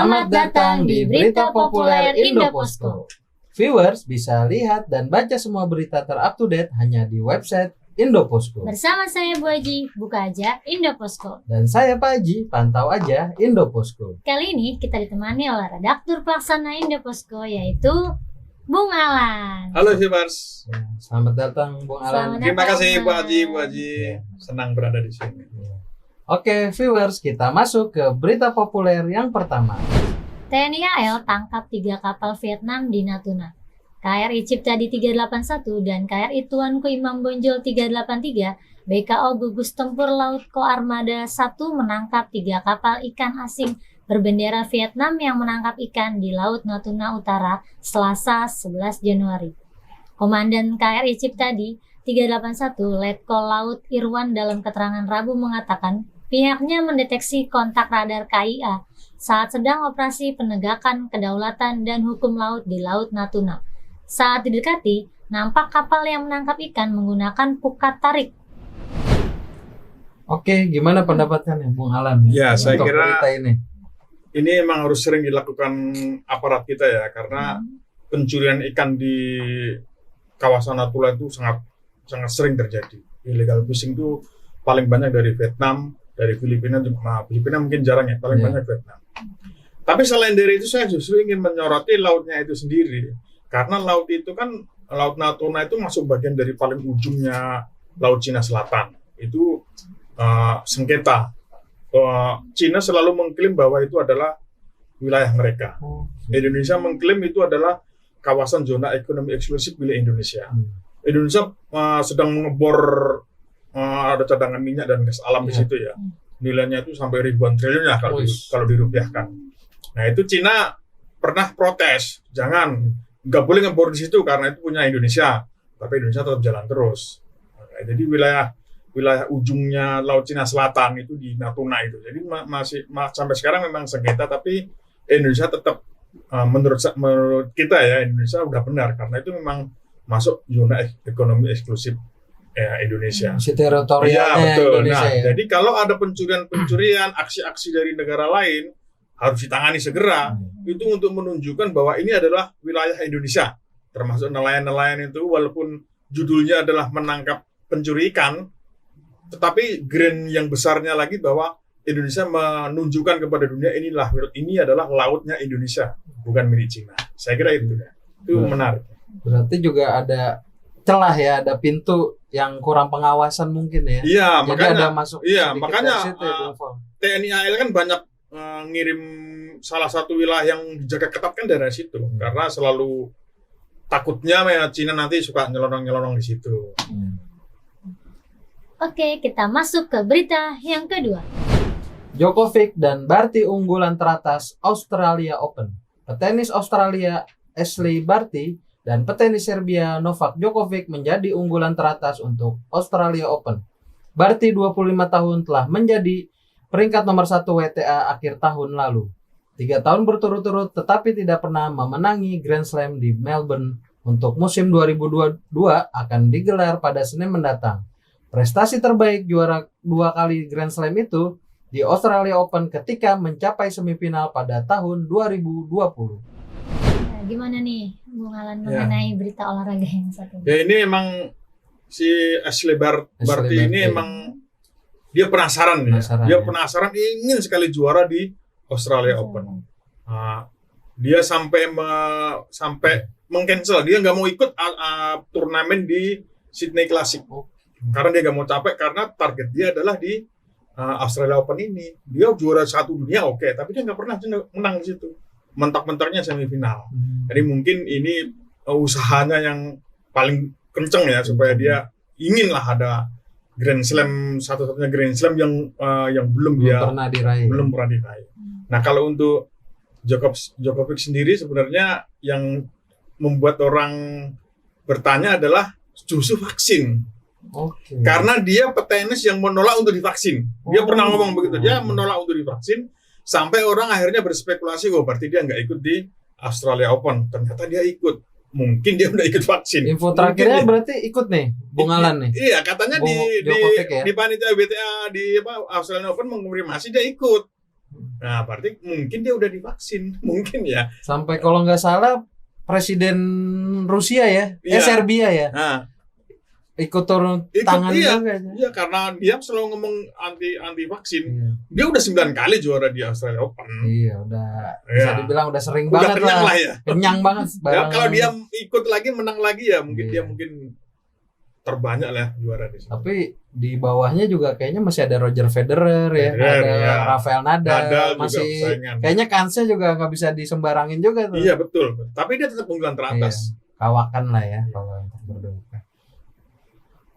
Selamat datang di Berita Populer Indoposko. Viewers bisa lihat dan baca semua berita ter-up-to-date hanya di website Indoposko. Bersama saya Bu Haji, buka aja Indoposko. Dan saya Pak Haji, pantau aja Indoposko. Kali ini kita ditemani oleh redaktur pelaksana Indoposko, yaitu Bung Alan. Halo viewers. Ya, selamat datang Bung Alan. Selamat Terima datang, kasih Bu Mas. Haji. Senang berada di sini. Oke viewers, kita masuk ke berita populer yang pertama. TNI AL tangkap 3 kapal Vietnam di Natuna. KRI Ciptadi 381 dan KRI Tuanku Imam Bonjol 383, BKO Gugus Tempur Laut Koarmada 1 menangkap 3 kapal ikan asing berbendera Vietnam yang menangkap ikan di Laut Natuna Utara Selasa 11 Januari. Komandan KRI Ciptadi 381 Letkol Laut Irwan dalam keterangan Rabu mengatakan pihaknya mendeteksi kontak radar KIA saat sedang operasi penegakan kedaulatan dan hukum laut di Laut Natuna. Saat didekati, nampak kapal yang menangkap ikan menggunakan pukat tarik. Oke, gimana pendapatnya nih Bung Alan? Ya, saya untuk kira berita ini. Ini memang harus sering dilakukan aparat kita ya, karena pencurian ikan di kawasan Natuna itu sangat sering terjadi. Illegal fishing itu paling banyak dari Vietnam, dari Filipina juga. Filipina mungkin jarang ya, paling banyak Vietnam. Tapi selain dari itu saya justru ingin menyoroti lautnya itu sendiri. Karena laut itu kan, Laut Natuna itu masuk bagian dari paling ujungnya Laut Cina Selatan. Itu sengketa. Cina selalu mengklaim bahwa itu adalah wilayah mereka. Indonesia mengklaim itu adalah kawasan zona ekonomi eksklusif milik Indonesia. Indonesia sedang mengebor ada cadangan minyak dan gas alam di situ ya. Nilainya itu sampai ribuan triliun ya kalau dirupiahkan. Nah itu Cina pernah protes, nggak boleh ngebor di situ karena itu punya Indonesia. Tapi Indonesia tetap jalan terus. Nah, jadi wilayah ujungnya Laut Cina Selatan itu di Natuna itu. Jadi masih sampai sekarang memang sengketa, tapi Indonesia tetap menurut kita ya Indonesia udah benar karena itu memang masuk zona ekonomi eksklusif Indonesia. Si teritorialnya ya, betul. Indonesia Nah, ya. jadi kalau ada pencurian, aksi-aksi dari negara lain harus ditangani segera. Itu untuk menunjukkan bahwa ini adalah wilayah Indonesia. Termasuk nelayan-nelayan itu walaupun judulnya adalah menangkap pencuri ikan, tetapi grain yang besarnya lagi bahwa Indonesia menunjukkan kepada dunia ini adalah lautnya Indonesia, bukan milik Cina. Saya kira itu ya. Itu menarik. Berarti juga ada celah ya, ada pintu yang kurang pengawasan mungkin ya. Iya, jadi makanya ada masuk makanya dari situ, ya, Bung Fong. TNI AL kan banyak ngirim salah satu wilayah yang dijaga ketat kan dari situ. Karena selalu takutnya Cina nanti suka nyelonong-nyelonong di situ. Oke, kita masuk ke berita yang kedua. Djokovic dan Barty unggulan teratas Australia Open. Petenis Australia Ashley Barty dan petenis Serbia Novak Djokovic menjadi unggulan teratas untuk Australia Open. Barty 25 tahun telah menjadi peringkat nomor 1 WTA akhir tahun lalu. 3 tahun berturut-turut tetapi tidak pernah memenangi Grand Slam di Melbourne untuk musim 2022 akan digelar pada Senin mendatang. Prestasi terbaik juara 2 kali Grand Slam itu di Australia Open ketika mencapai semifinal pada tahun 2020. Nah, gimana nih Bung Alan mengenai berita olahraga yang satu? Ya ini emang si Ashley Barty ini emang dia penasaran. Dia penasaran ingin sekali juara di Australia Open. Dia sampai meng-cancel, dia nggak mau ikut turnamen di Sydney Classic. Karena dia nggak mau capek, karena target dia adalah di Australia Open ini. Dia juara 1 dunia oke, tapi dia nggak pernah menang di situ. Mentok-mentoknya semifinal. Jadi mungkin ini usahanya yang paling kenceng ya, supaya dia inginlah ada Grand Slam, satu-satunya Grand Slam yang belum pernah diraih. Nah kalau untuk Djokovic sendiri sebenarnya yang membuat orang bertanya adalah justru vaksin. Karena dia petenis yang menolak untuk divaksin. Dia pernah ngomong begitu, dia menolak untuk divaksin sampai orang akhirnya berspekulasi, berarti dia nggak ikut di Australia Open. Ternyata dia ikut. Mungkin dia udah ikut vaksin. Info terakhirnya berarti ikut nih, Bung Alan nih. Iya, katanya di panitia WTA di Australian Open mengkonfirmasi dia ikut. Nah, berarti mungkin dia udah divaksin, mungkin ya. Sampai kalau nggak salah Presiden Rusia ya, Iya. Serbia ya, Nah, ikut turun Ikut, tangan iya. juga. iya karena dia selalu ngomong anti vaksin. Iya. Dia udah 9 kali juara di Australia Open. Iya, udah bisa Iya. dibilang udah sering Udah banget kenyang lah. lah ya. Kenyang banget. Ya, bareng- kalau dia ikut lagi menang lagi ya mungkin Iya. dia mungkin terbanyak lah juara di sini. Tapi di bawahnya juga kayaknya masih ada Roger Federer ya, Federer, ada ya. Rafael Nadal, Nadal juga masih persaingan. kayaknya kansnya juga nggak bisa disembarangin juga tuh. Iya betul. Tapi dia tetap unggulan teratas. Kawakan lah ya kalau untuk berdua.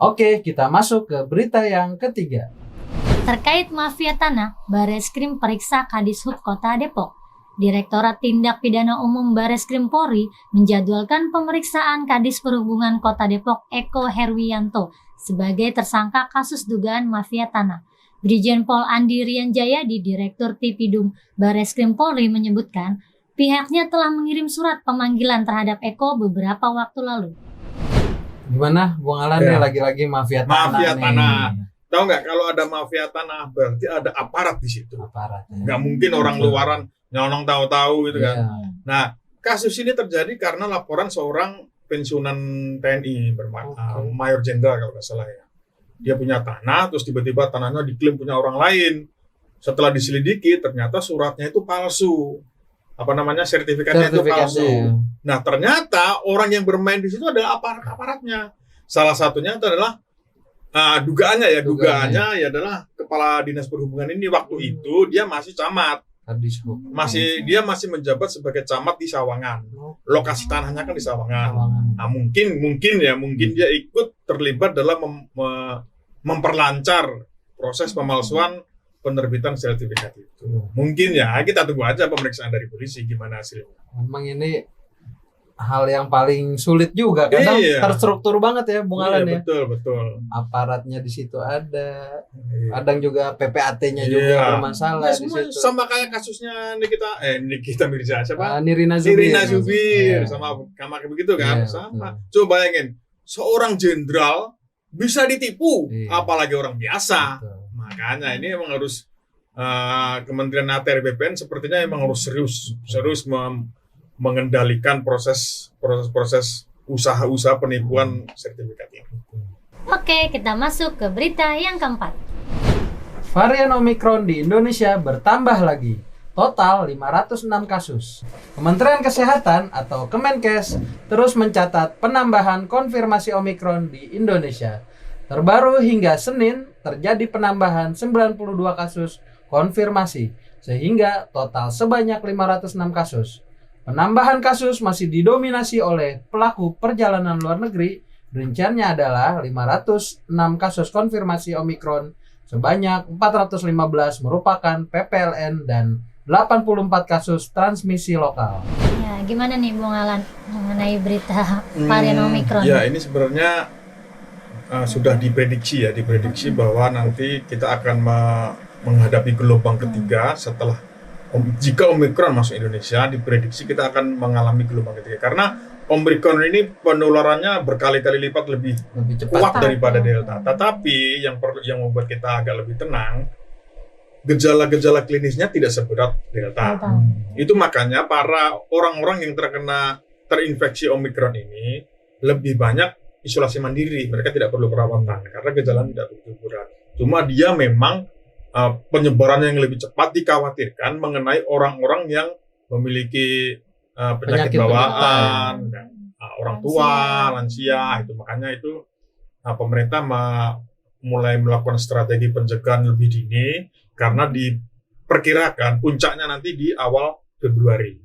Oke, kita masuk ke berita yang ketiga. Terkait mafia tanah, Bareskrim periksa Kadishub Kota Depok. Direktorat Tindak Pidana Umum Bareskrim Polri menjadwalkan pemeriksaan Kadis Perhubungan Kota Depok Eko Herwianto sebagai tersangka kasus dugaan mafia tanah. Brigjen Pol Andi Rianjaya di Direktur Tipidum Bareskrim Polri menyebutkan pihaknya telah mengirim surat pemanggilan terhadap Eko beberapa waktu lalu. Gimana, Bung Alan Ya. nih lagi-lagi mafia tanah Mafia nih. tanah. Tahu nggak kalau ada mafia tanah berarti ada aparat di situ. Aparatnya. Nggak mungkin orang Betul. luaran nyolong tahu-tahu gitu kan. Iya. Nah, kasus ini terjadi karena laporan seorang pensiunan TNI Mayor Jenderal kalau nggak salah ya. Dia punya tanah, terus tiba-tiba tanahnya diklaim punya orang lain. Setelah diselidiki, ternyata suratnya itu palsu. Apa namanya, sertifikatnya itu palsu. Ya. Nah, ternyata orang yang bermain di situ adalah aparat-aparatnya. Salah satunya itu adalah dugaannya ya adalah kepala dinas perhubungan ini waktu itu dia masih camat. Kadishub. Dia masih menjabat sebagai camat di Sawangan. Lokasi tanahnya kan di Sawangan. Sawangan. Nah, mungkin dia ikut terlibat dalam memperlancar proses pemalsuan penerbitan sertifikat itu. Mungkin ya, kita tunggu aja pemeriksaan dari polisi gimana hasilnya. Memang ini hal yang paling sulit juga, kadang Iya. terstruktur banget ya, Bung Alan ya. Betul. Aparatnya di situ ada, Iya. kadang juga PPAT-nya Iya. juga bermasalah Ya, di semua situ. sama kayak kasusnya Nikita Mirza siapa? Nirina Zubir. Nirina Zubir Iya. sama kayak begitu kan, Iya, sama. Coba bayangin, seorang jenderal bisa ditipu, Iya. apalagi orang biasa. Betul. Makanya ini emang harus Kementerian ATR BPN sepertinya emang harus serius mengendalikan proses usaha-usaha penipuan sertifikat ini. Oke, kita masuk ke berita yang keempat. Varian Omikron di Indonesia bertambah lagi. Total 506 kasus. Kementerian Kesehatan atau Kemenkes terus mencatat penambahan konfirmasi Omikron di Indonesia. Terbaru hingga Senin terjadi penambahan 92 kasus konfirmasi, sehingga total sebanyak 506 kasus. Penambahan kasus masih didominasi oleh pelaku perjalanan luar negeri. Rinciannya adalah 506 kasus konfirmasi Omikron, sebanyak 415 merupakan PPLN dan 84 kasus transmisi lokal. Ya, gimana nih Bung Alan mengenai berita varian Omikron? Ya, ini sebenarnya sudah diprediksi bahwa nanti kita akan menghadapi gelombang ketiga setelah jika Omikron masuk Indonesia, diprediksi kita akan mengalami gelombang ketiga karena Omikron ini penularannya berkali-kali lipat lebih Lebih kuat cepat. daripada Delta. Tetapi yang membuat kita agak lebih tenang, gejala-gejala klinisnya tidak seberat Delta. Itu makanya para orang-orang yang terinfeksi Omikron ini lebih banyak isolasi mandiri. Mereka tidak perlu perawatan karena gejala tidak begitu berat. Cuma dia memang penyebarannya yang lebih cepat dikhawatirkan mengenai orang-orang yang memiliki penyakit bawaan, orang tua, lansia. Itu makanya itu pemerintah mulai melakukan strategi pencegahan lebih dini karena diperkirakan puncaknya nanti di awal Februari.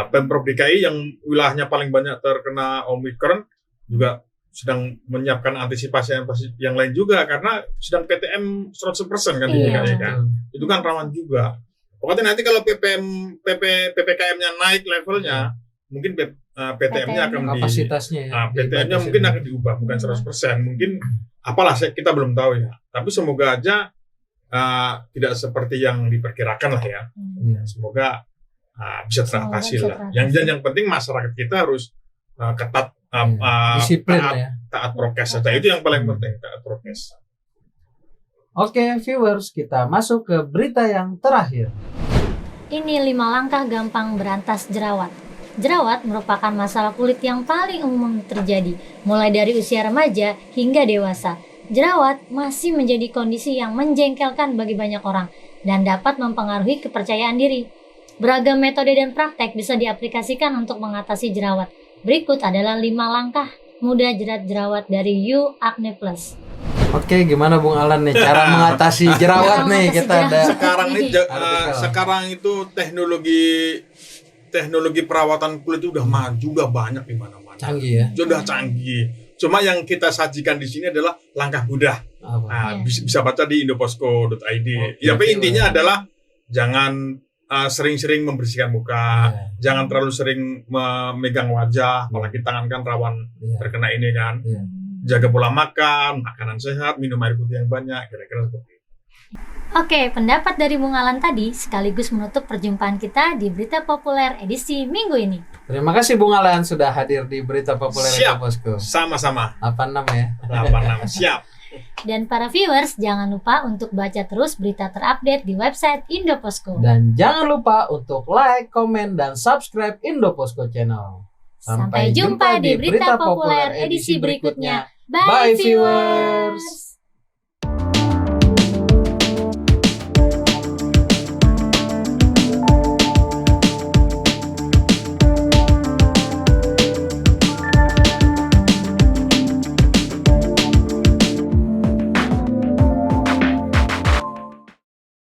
Pemprov DKI yang wilayahnya paling banyak terkena Omikron juga sedang menyiapkan antisipasi yang lain juga karena sedang PTM 100% kan di DKI kan. Itu kan rawan juga. Pokoknya nanti kalau PPKM-nya naik levelnya, mungkin PTM-nya akan kapasitasnya ya. PTM-nya mungkin akan diubah bukan 100%. Mungkin apalah kita belum tahu ya. Tapi semoga aja tidak seperti yang diperkirakan lah ya. Semoga bisa teratasi lah. Yang penting masyarakat kita harus ketat disiplin ya. Taat prokes saja. Itu yang paling penting, taat prokes. Oke, viewers, kita masuk ke berita yang terakhir. Ini 5 langkah gampang berantas jerawat. Jerawat merupakan masalah kulit yang paling umum terjadi, mulai dari usia remaja hingga dewasa. Jerawat masih menjadi kondisi yang menjengkelkan bagi banyak orang dan dapat mempengaruhi kepercayaan diri. Beragam metode dan praktek bisa diaplikasikan untuk mengatasi jerawat. Berikut adalah 5 langkah mudah jerat-jerawat dari You Acne Plus. Oke, gimana Bung Alan nih cara mengatasi jerawat nih? Kita ada sekarang itu teknologi perawatan kulit itu udah maju, udah banyak di mana-mana. canggih ya. Sudah canggih. Cuma yang kita sajikan di sini adalah langkah mudah. Nah, bisa baca di indoposko.id. Tapi intinya adalah jangan sering-sering membersihkan muka, jangan terlalu sering memegang wajah, apalagi tangan kan rawan terkena ini kan. Jaga pola makan, makanan sehat, minum air putih yang banyak, kira-kira seperti itu. Oke, pendapat dari Bung Alan tadi sekaligus menutup perjumpaan kita di Berita Populer edisi minggu ini. Terima kasih Bung Alan sudah hadir di Berita Populer Indoposko. Sama-sama. 86 ya. 86, siap. Dan para viewers, jangan lupa untuk baca terus berita terupdate di website Indoposko. Dan jangan lupa untuk like, komen, dan subscribe Indoposko Channel. Sampai jumpa di Berita Populer edisi berikutnya. Bye viewers!